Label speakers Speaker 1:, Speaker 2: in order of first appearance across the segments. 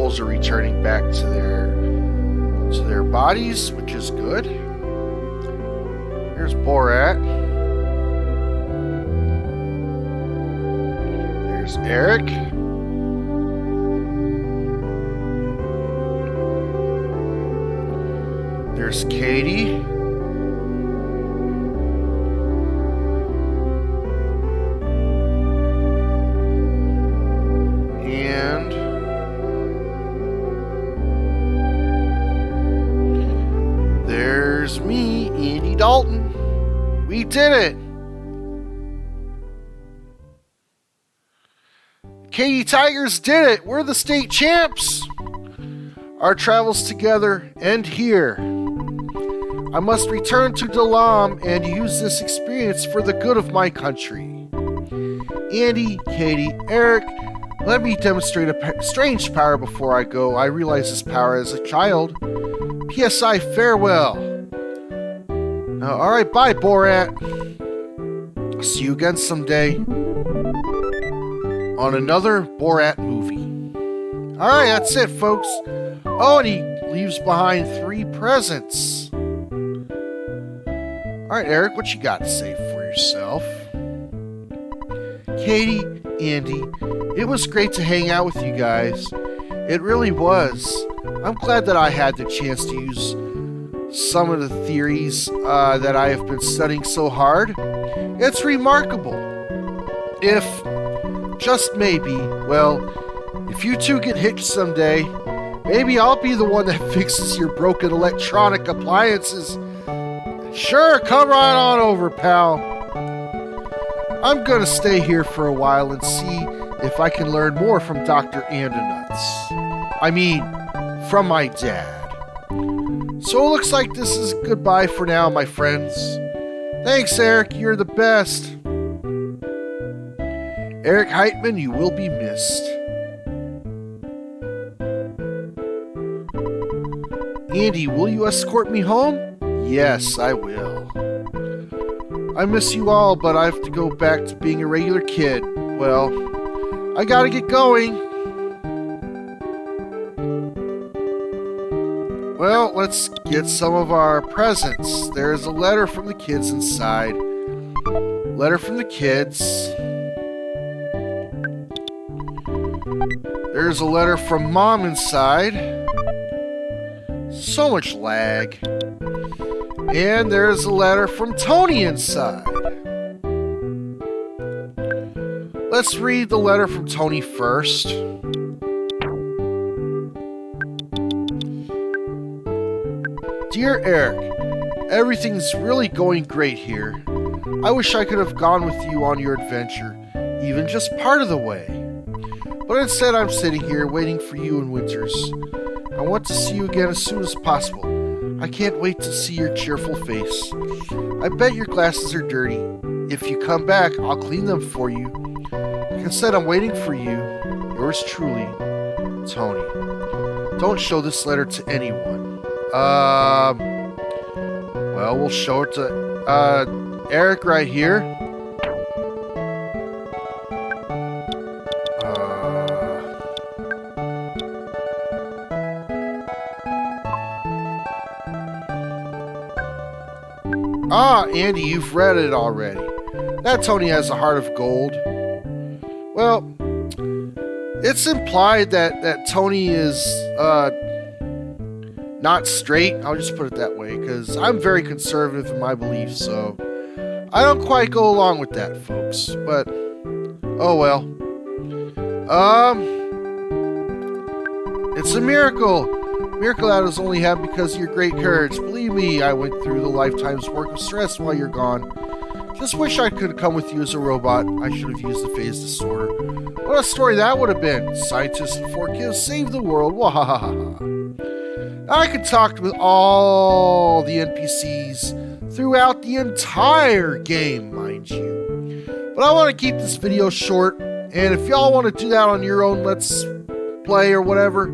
Speaker 1: souls are returning back to their bodies, which is good. Here's Borat. There's Eric. There's Katie. And there's me, Andy Dalton. We did it. Katie Tigers did it. We're the state champs. Our travels together end here. I must return to Dalam and use this experience for the good of my country. Andy, Katie, Eric, let me demonstrate a strange power before I go. I realized this power as a child. PSI, farewell. Alright, bye, Borat. See you again someday on another Borat movie. Alright, that's it, folks. Oh, and he leaves behind 3 presents. Alright, Eric, what you got to say for yourself? Katie, Andy, it was great to hang out with you guys. It really was. I'm glad that I had the chance to use some of the theories that I have been studying so hard. It's remarkable. If, just maybe, well, if you two get hitched someday, maybe I'll be the one that fixes your broken electronic appliances. Sure, come right on over, pal. I'm gonna stay here for a while and see if I can learn more from Dr. Andernuts. I mean, from my dad. So it looks like this is goodbye for now, my friends. Thanks, Eric, you're the best. Eric Heitman, you will be missed. Andy, will you escort me home? Yes, I will. I miss you all, but I have to go back to being a regular kid. Well, I gotta get going. Well, let's get some of our presents. There's a letter from the kids inside. Letter from the kids. There's a letter from Mom inside. So much lag. And there's a letter from Tony inside. Let's read the letter from Tony first. Dear Eric, everything's really going great here. I wish I could have gone with you on your adventure, even just part of the way. But instead I'm sitting here waiting for you in Winters. I want to see you again as soon as possible. I can't wait to see your cheerful face. I bet your glasses are dirty. If you come back, I'll clean them for you. Instead, I'm waiting for you. Yours truly, Tony. Don't show this letter to anyone. Well, we'll show it to, Eric right here. Andy, you've read it already. That Tony has a heart of gold. Well, it's implied that Tony is, not straight. I'll just put it that way, because I'm very conservative in my beliefs, so I don't quite go along with that, folks. But, oh well. It's a miracle. Miracle that has only happened because of your great courage. Believe me, I went through the lifetime's work of stress while you're gone. Just wish I could have come with you as a robot. I should have used the phase disorder. What a story that would have been. Scientists and 4 kids saved the world. Wahahaha. I could talk with all the NPCs throughout the entire game, mind you. But I want to keep this video short, and if y'all want to do that on your own Let's Play or whatever,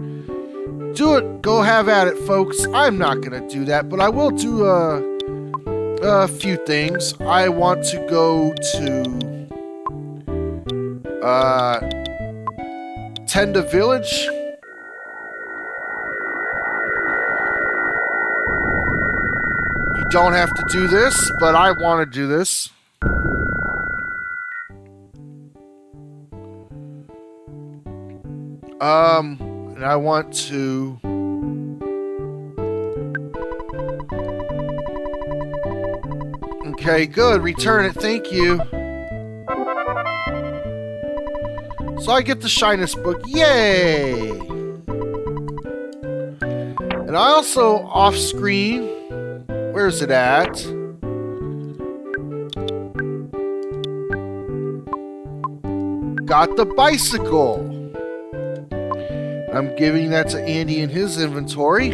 Speaker 1: do it. Go have at it, folks. I'm not going to do that, but I will do a few things. I want to go to Tenda Village. You don't have to do this, but I want to do this. And I want to... Okay, good. Return it. Thank you. So I get the shyness book. Yay! And I also, off screen, where's it at? Got the bicycle. I'm giving that to Andy in his inventory.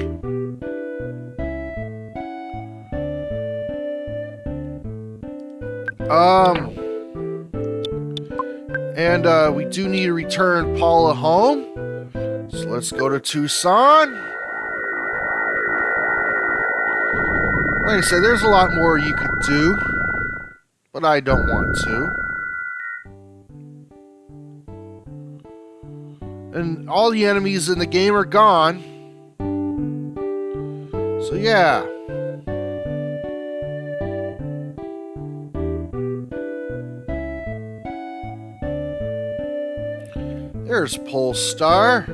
Speaker 1: And we do need to return Paula home. So let's go to Tucson. Like I said, there's a lot more you could do, but I don't want to. And all the enemies in the game are gone. So yeah. There's Polestar.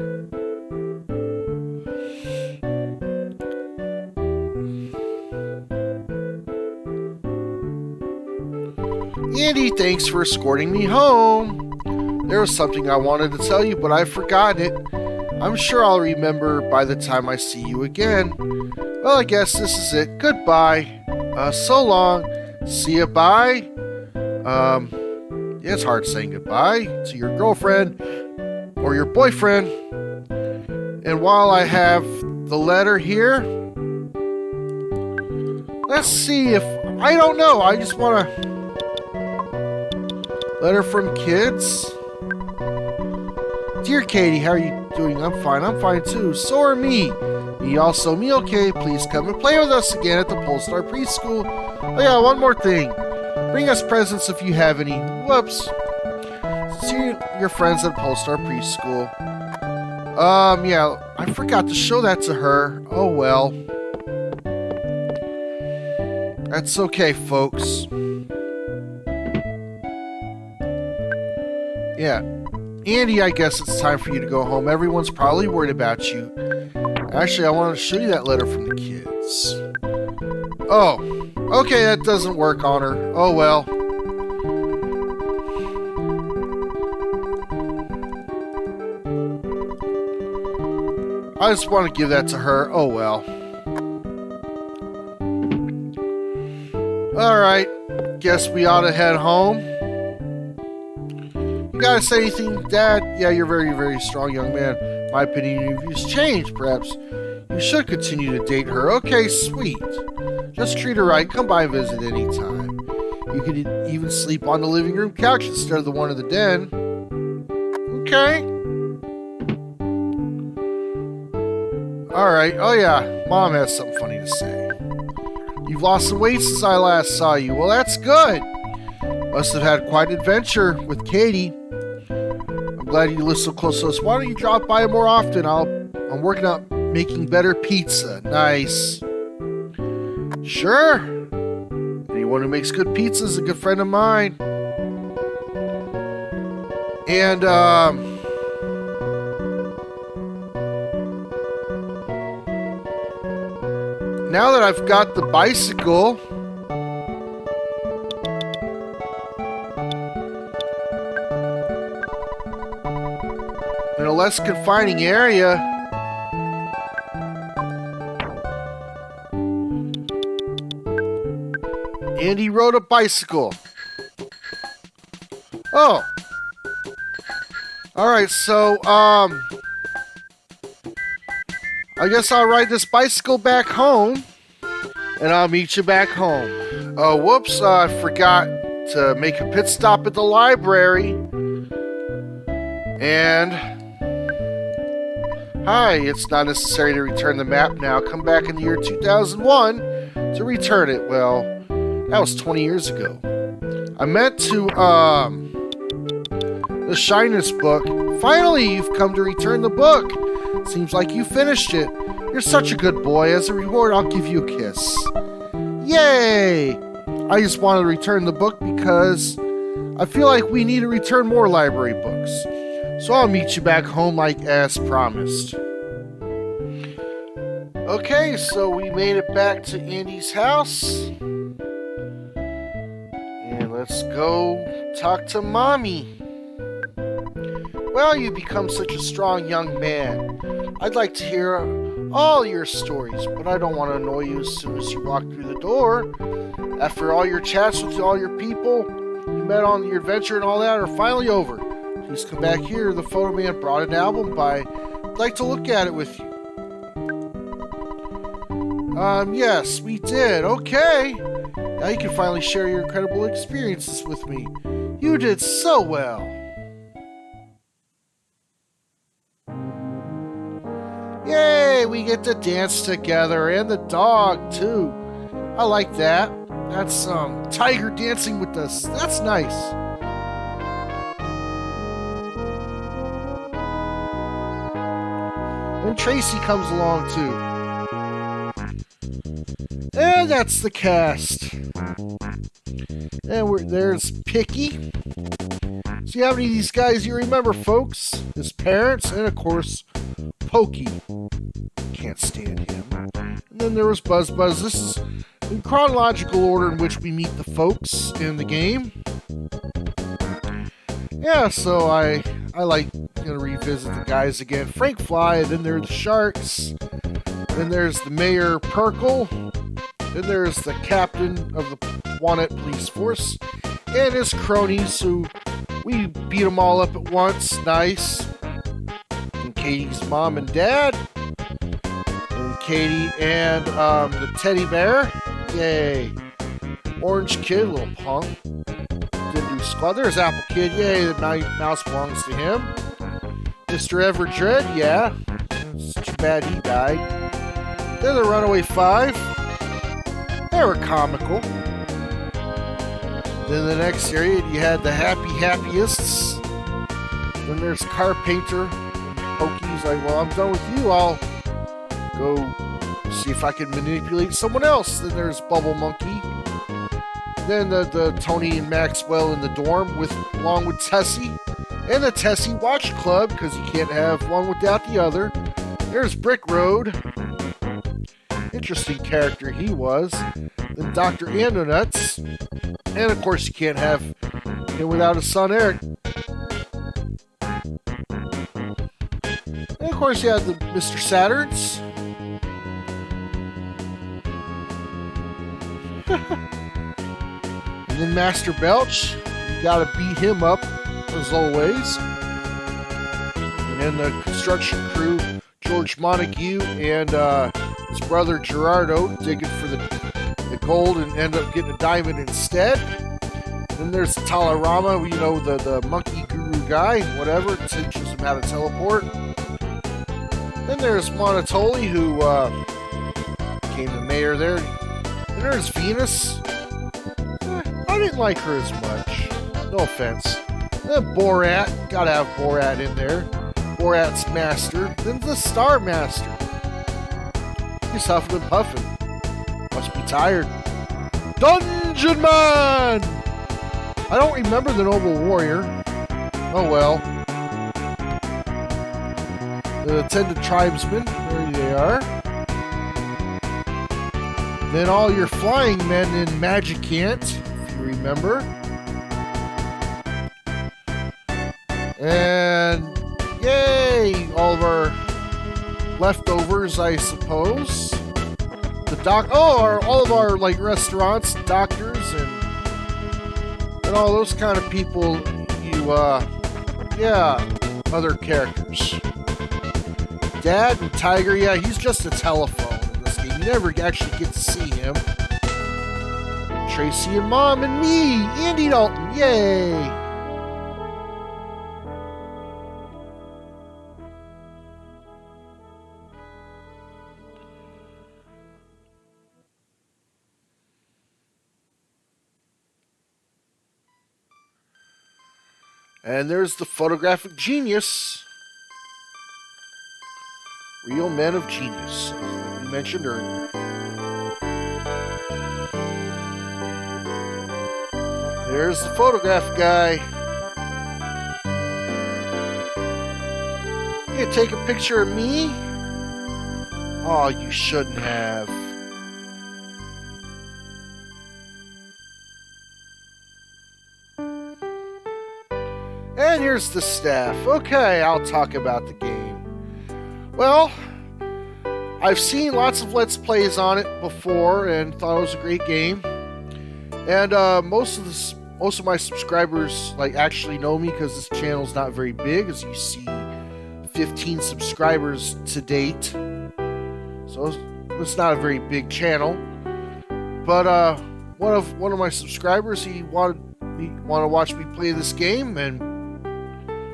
Speaker 1: Andy, thanks for escorting me home. There was something I wanted to tell you, but I've forgotten it. I'm sure I'll remember by the time I see you again. Well, I guess this is it. Goodbye. So long. See ya, bye. Yeah, it's hard saying goodbye to your girlfriend or your boyfriend. And while I have the letter here, let's see if... I don't know. I just want to... Letter from kids. Dear Katie, how are you doing? I'm fine. I'm fine too. So are me. Me also. Me okay. Please come and play with us again at the Polestar Preschool. Oh yeah, one more thing. Bring us presents if you have any. Whoops. See your friends at Polestar Preschool. Yeah, I forgot to show that to her. Oh well. That's okay, folks. Yeah. Andy, I guess it's time for you to go home. Everyone's probably worried about you. Actually, I wanted to show you that letter from the kids. Oh. Okay, that doesn't work on her. Oh, well. I just want to give that to her. Oh, well. Alright. Guess we ought to head home. You gotta say anything, Dad? Yeah, you're a very, very strong young man. My opinion of you's changed. Perhaps you should continue to date her. Okay, sweet. Just treat her right. Come by and visit anytime. You could even sleep on the living room couch instead of the one in the den. Okay. Alright. Oh yeah, Mom has something funny to say. You've lost some weight since I last saw you. Well, that's good. Must have had quite an adventure with Katie. I'm glad you live so close to us. Why don't you drop by more often? I'm working on making better pizza. Nice. Sure. Anyone who makes good pizza is a good friend of mine. And, now that I've got the bicycle, in a less confining area, Andy rode a bicycle. Oh. Alright, so, I guess I'll ride this bicycle back home, and I'll meet you back home. Oh, whoops, I forgot to make a pit stop at the library. And... Hi, it's not necessary to return the map now. Come back in the year 2001 to return it. Well, that was 20 years ago. I meant to, the shyness book. Finally, you've come to return the book. Seems like you finished it. You're such a good boy. As a reward, I'll give you a kiss. Yay! I just wanted to return the book because I feel like we need to return more library books. So I'll meet you back home like as promised. Okay, so we made it back to Andy's house. And let's go talk to Mommy. Well, you become such a strong young man. I'd like to hear all your stories, but I don't want to annoy you as soon as you walk through the door. After all your chats with all your people you met on your adventure and all that are finally over, please come back here. The photo man brought an album by. I'd like to look at it with you. Yes, we did. Okay. Now you can finally share your incredible experiences with me. You did so well. Yay, we get to dance together, and the dog, too. I like that. That's Tiger dancing with us. That's nice. And Tracy comes along, too. And that's the cast. And there's Picky. See how many of these guys you remember, folks? His parents, and of course, Pokey. Can't stand him. And then there was Buzz Buzz. This is in chronological order in which we meet the folks in the game. Yeah, so I like to revisit the guys again. Frank Fly, then there's the Sharks. Then there's the Mayor Perkle. Then there's the captain of the Wanted Police Force. And his cronies who we beat them all up at once. Nice. And Katie's mom and dad. And Katie and the teddy bear. Yay. Orange Kid, little punk. Didn't do squad. There's Apple Kid. Yay, the mouse belongs to him. Mr. Everdread, yeah. It's too bad he died. Then the Runaway Five. They were comical. Then the next area, you had the Happiest. Then there's Car Painter. Pokey's like, well, I'm done with you. I'll go see if I can manipulate someone else. Then there's Bubble Monkey. Then the Tony and Maxwell in the dorm along with Tessie. And the Tessie Watch Club, because you can't have one without the other. There's Brick Road. Interesting character he was. Then Dr. Andonuts. And of course you can't have him without his son Eric. And of course you had the Mr. Saturns. And then Master Belch. You gotta beat him up as always. And then the construction crew, George Montague and his brother Gerardo digging for the gold and end up getting a diamond instead. Then there's Talarama, you know, the monkey guru guy, whatever, teaches him how to teleport. Then there's Monotoli, who became the mayor there. And there's Venus. I didn't like her as much. No offense. Then Borat, gotta have Borat in there. Borat's master. Then the Star Master. He's huffing and puffing. Must be tired. Dungeon Man! I don't remember the Noble Warrior. Oh well. The Attendant Tribesmen, there they are. Then all your flying men in Magicant, if you remember. And yay! All of our leftovers, I suppose. All of our like restaurants, doctors, and all those kind of people. Other characters. Dad and Tiger, yeah, he's just a telephone in this game. You never actually get to see him. Tracy and Mom and me, Andy Dalton, yay! And there's the photographic genius. Real men of genius, as we mentioned earlier. There's the photograph guy. You gonna take a picture of me? Oh, you shouldn't have. And here's the staff. Okay, I'll talk about the game. Well, I've seen lots of Let's Plays on it before and thought it was a great game. And most of my subscribers actually know me because this channel's not very big, as you see, 15 subscribers to date. So it's not a very big channel. But one of my subscribers, he wanted to watch me play this game, and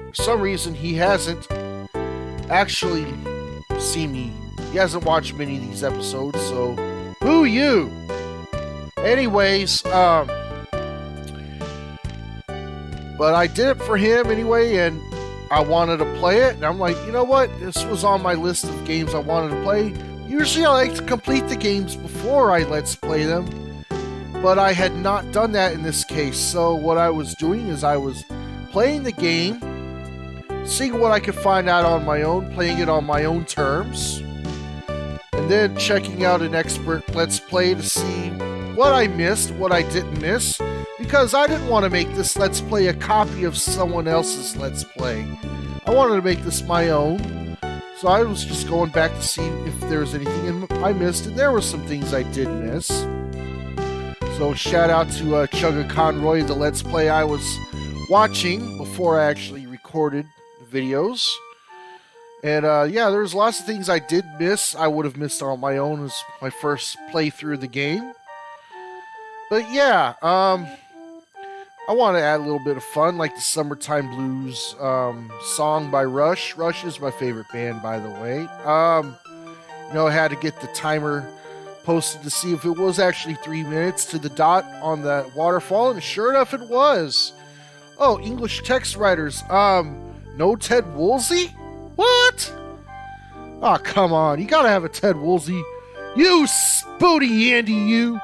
Speaker 1: for some reason he hasn't actually seen me. He hasn't watched many of these episodes, so boo you! Anyways, but I did it for him anyway, and I wanted to play it, and I'm like, you know what? This was on my list of games I wanted to play. Usually I like to complete the games before I Let's Play them, but I had not done that in this case. So what I was doing is I was playing the game, seeing what I could find out on my own, playing it on my own terms, and then checking out an expert Let's Play to see what I missed, what I didn't miss, because I didn't want to make this Let's Play a copy of someone else's Let's Play. I wanted to make this my own, so I was just going back to see if there was anything I missed, and there were some things I did miss. So shout out to Chugga Conroy, the Let's Play I was watching before I actually recorded the videos. And yeah, there's lots of things I did miss. I would have missed on my own as my first playthrough of the game. But yeah, I want to add a little bit of fun, like the Summertime Blues song by Rush. Rush is my favorite band, by the way. You know, I had to get the timer posted to see if it was actually 3 minutes to the dot on the waterfall, and sure enough, it was. Oh, English text writers. No Ted Woolsey? What? Oh, come on. You gotta have a Ted Woolsey. You spooty Andy, you.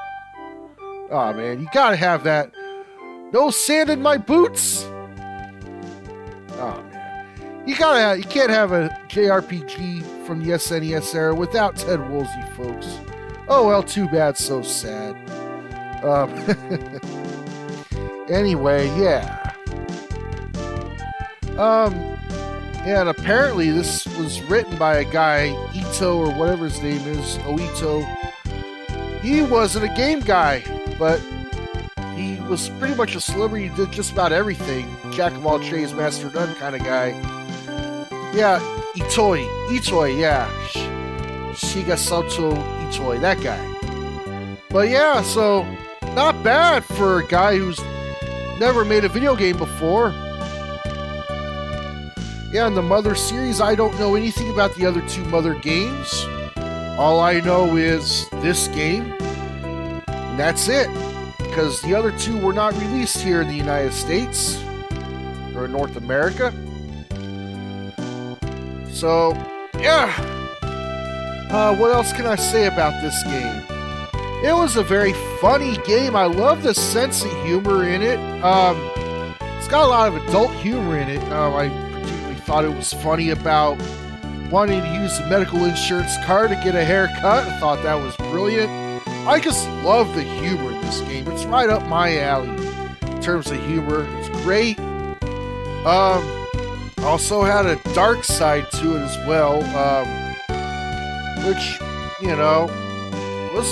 Speaker 1: Oh, man, you gotta have that. No sand in my boots? Oh, man. You can't have a JRPG from the SNES era without Ted Woolsey, folks. Oh, well, too bad, so sad. Anyway, yeah. And apparently this was written by a guy, Ito, or whatever his name is, Oito. He wasn't a game guy, but he was pretty much a celebrity. He did just about everything. Jack of all trades, master of none kind of guy. Yeah, Itoi, yeah. Shigesato Itoi, that guy. But yeah, so not bad for a guy who's never made a video game before. Yeah, in the Mother series, I don't know anything about the other two Mother games. All I know is this game, and that's it. Because the other two were not released here in the United States, or in North America. So, yeah. What else can I say about this game? It was a very funny game. I love the sense of humor in it. It's got a lot of adult humor in it. I thought it was funny about wanting to use the medical insurance card to get a haircut. I thought that was brilliant. I just love the humor in this game. It's right up my alley in terms of humor. It's great. Also had a dark side to it as well, which, was,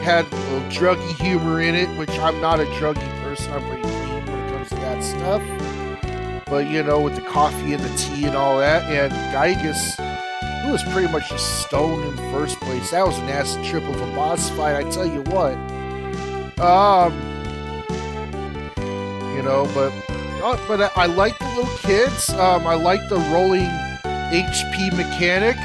Speaker 1: had a little druggy humor in it, which I'm not a druggy person. I'm pretty clean when it comes to that stuff. But, with the coffee and the tea and all that, and Gygas, who was pretty much just stoned in the first place. That was an acid trip of a boss fight, I tell you what. But I like the little kids. I like the rolling HP mechanic.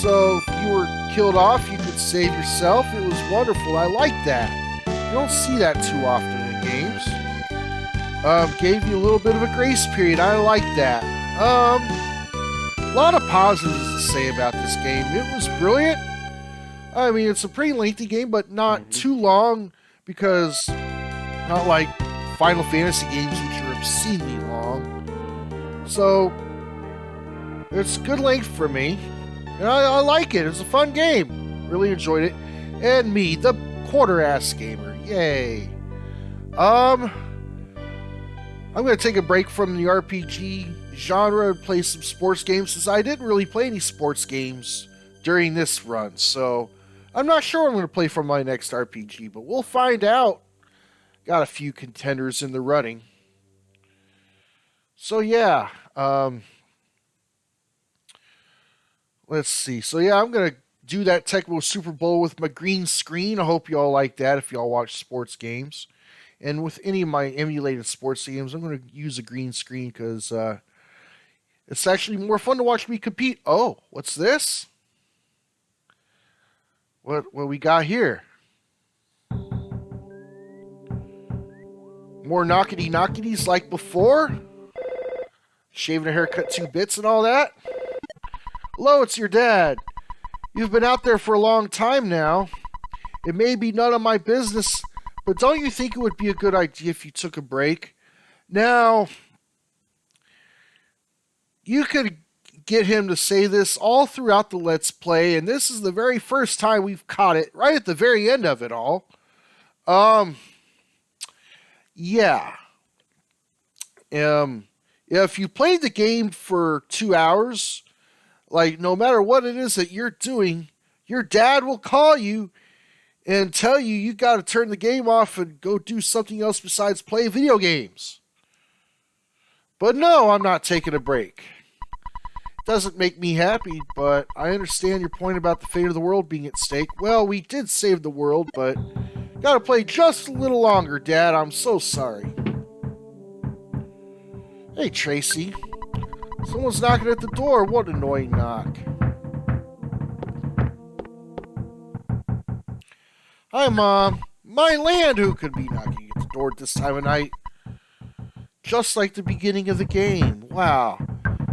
Speaker 1: So if you were killed off, you could save yourself. It was wonderful. I like that. You don't see that too often in games. Gave you a little bit of a grace period. I like that. A lot of positives to say about this game. It was brilliant. I mean, it's a pretty lengthy game, but not too long, because Not like Final Fantasy games, which are obscenely long. So, it's good length for me. And I like it. It's a fun game. Really enjoyed it. And me, the quarter-ass gamer. Yay. I'm going to take a break from the RPG genre and play some sports games, since I didn't really play any sports games during this run. So, I'm not sure what I'm going to play for my next RPG, but we'll find out. Got a few contenders in the running. So, yeah. Let's see. So, yeah, I'm going to do that Tecmo Super Bowl with my green screen. I hope you all like that if y'all watch sports games. And with any of my emulated sports games, I'm going to use a green screen because it's actually more fun to watch me compete. Oh, what's this? What we got here? More knockety-knocketies like before? Shaving a haircut 2 bits and all that? Hello, it's your dad. You've been out there for a long time now. It may be none of my business, but don't you think it would be a good idea if you took a break? Now, you could get him to say this all throughout the Let's Play, and this is the very first time we've caught it, right at the very end of it all. Yeah. If you played the game for 2 hours, like no matter what it is that you're doing, your dad will call you and tell you you got to turn the game off and go do something else besides play video games. But no, I'm not taking a break. It doesn't make me happy, but I understand your point about the fate of the world being at stake. Well, we did save the world, but gotta play just a little longer, Dad. I'm so sorry. Hey, Tracy. Someone's knocking at the door. What an annoying knock. Hi, Mom. My land, who could be knocking at the door at this time of night? Just like the beginning of the game. Wow.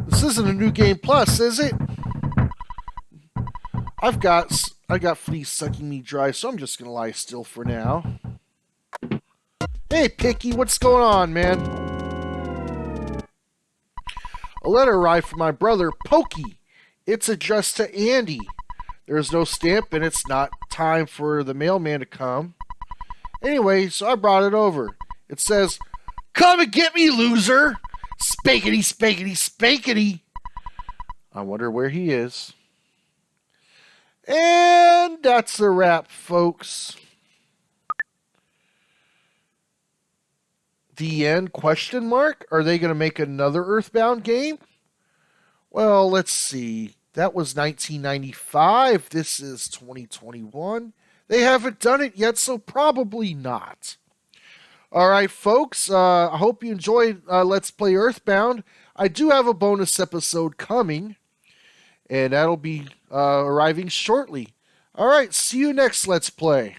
Speaker 1: This isn't a new game plus, is it? I got fleas sucking me dry, so I'm just gonna lie still for now. Hey, Picky, what's going on, man? A letter arrived from my brother, Pokey. It's addressed to Andy. There's no stamp, and it's not time for the mailman to come. Anyway, so I brought it over. It says, "Come and get me, loser! Spankety, spankety, spankety!" I wonder where he is. And that's a wrap, folks. The end? Question mark? Are they going to make another Earthbound game? Well, let's see. That was 1995. This is 2021. They haven't done it yet, so probably not. All right, folks. I hope you enjoyed Let's Play Earthbound. I do have a bonus episode coming, and that'll be arriving shortly. All right, see you next Let's Play.